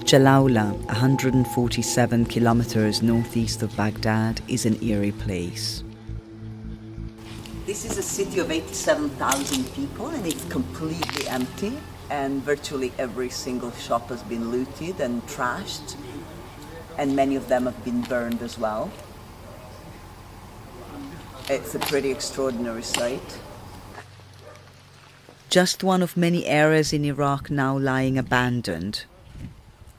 Jalaula, 147 kilometers northeast of Baghdad, is an eerie place. This is a city of 87,000 people and it's completely empty, and virtually every single shop has been looted and trashed, and many of them have been burned as well. It's a pretty extraordinary sight. Just one of many areas in Iraq now lying abandoned.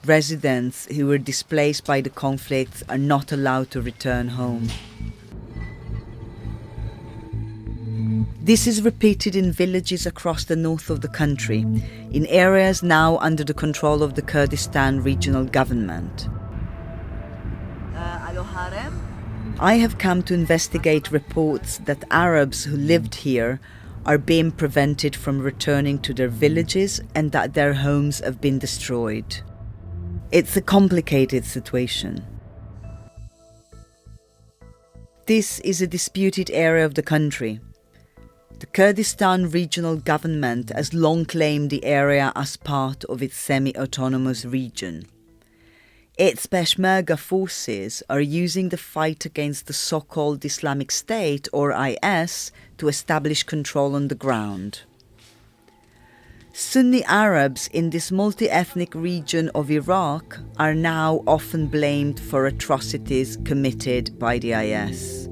Residents who were displaced by the conflicts are not allowed to return home. This is repeated in villages across the north of the country, in areas now under the control of the Kurdistan regional government. I have come to investigate reports that Arabs who lived here are being prevented from returning to their villages and that their homes have been destroyed. It's a complicated situation. This is a disputed area of the country. The Kurdistan regional government has long claimed the area as part of its semi-autonomous region. Its Peshmerga forces are using the fight against the so-called Islamic State, or IS, to establish control on the ground. Sunni Arabs in this multi-ethnic region of Iraq are now often blamed for atrocities committed by the IS.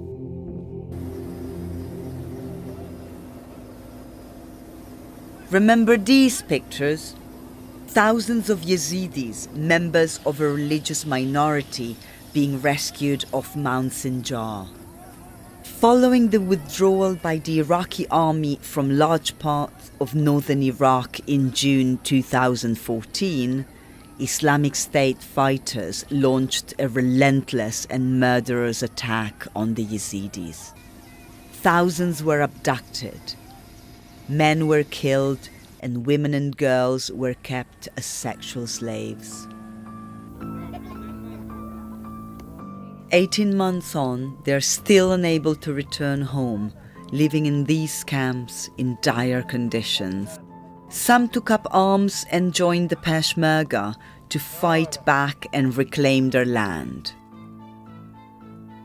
Remember these pictures? Thousands of Yazidis, members of a religious minority, being rescued off Mount Sinjar. Following the withdrawal by the Iraqi army from large parts of northern Iraq in June 2014, Islamic State fighters launched a relentless and murderous attack on the Yazidis. Thousands were abducted. Men were killed and women and girls were kept as sexual slaves. 18 months on, they are still unable to return home, living in these camps in dire conditions. Some took up arms and joined the Peshmerga to fight back and reclaim their land.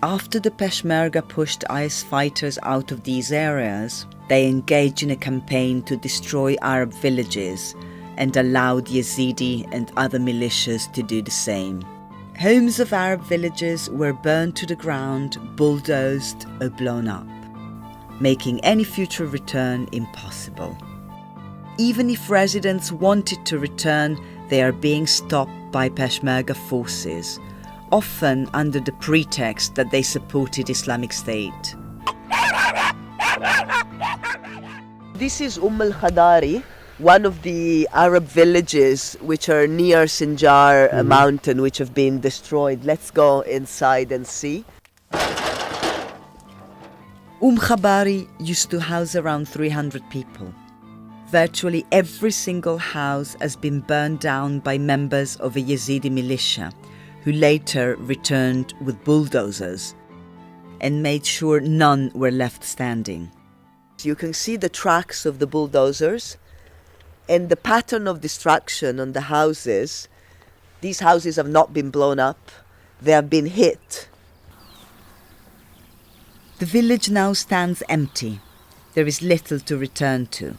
After the Peshmerga pushed IS fighters out of these areas, they engaged in a campaign to destroy Arab villages and allowed Yazidi and other militias to do the same. Homes of Arab villages were burned to the ground, bulldozed or blown up, making any future return impossible. Even if residents wanted to return, they are being stopped by Peshmerga forces, often under the pretext that they supported Islamic State. This is al-Khadari, one of the Arab villages which are near Sinjar mountain, which have been destroyed. Let's go inside and see. Khabari used to house around 300 people. Virtually every single house has been burned down by members of a Yazidi militia, who later returned with bulldozers and made sure none were left standing. You can see the tracks of the bulldozers and the pattern of destruction on the houses. These houses have not been blown up, they have been hit. The village now stands empty. There is little to return to.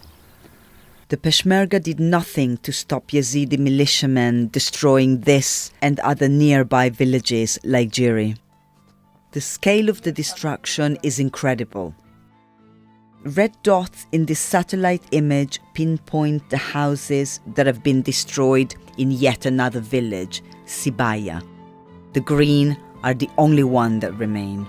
The Peshmerga did nothing to stop Yazidi militiamen destroying this and other nearby villages like Jiri. The scale of the destruction is incredible. Red dots in this satellite image pinpoint the houses that have been destroyed in yet another village, Sibaya. The green are the only one that remain.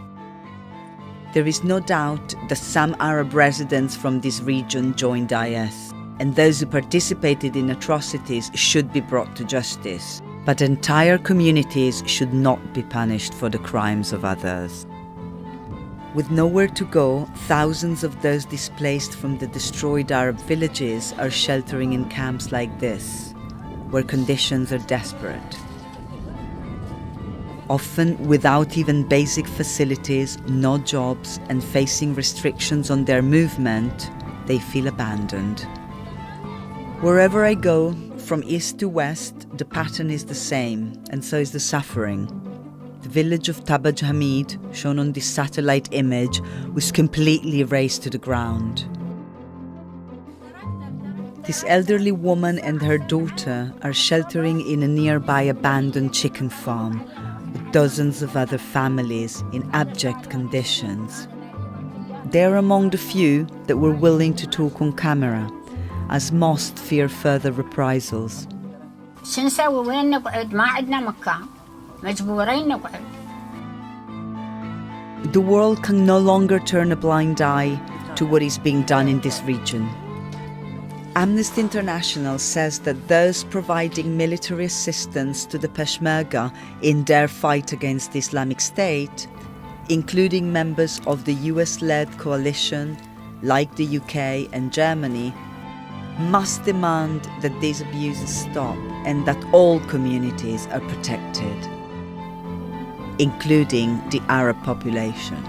There is no doubt that some Arab residents from this region joined IS, and those who participated in atrocities should be brought to justice. But entire communities should not be punished for the crimes of others. With nowhere to go, thousands of those displaced from the destroyed Arab villages are sheltering in camps like this, where conditions are desperate. Often without even basic facilities, no jobs, and facing restrictions on their movement, they feel abandoned. Wherever I go, from east to west, the pattern is the same, and so is the suffering. The village of Tabaj Hamid, shown on this satellite image, was completely razed to the ground. This elderly woman and her daughter are sheltering in a nearby abandoned chicken farm with dozens of other families in abject conditions. They are among the few that were willing to talk on camera, as most fear further reprisals. The world can no longer turn a blind eye to what is being done in this region. Amnesty International says that those providing military assistance to the Peshmerga in their fight against the Islamic State, including members of the US-led coalition like the UK and Germany, must demand that these abuses stop and that all communities are protected, including the Arab population.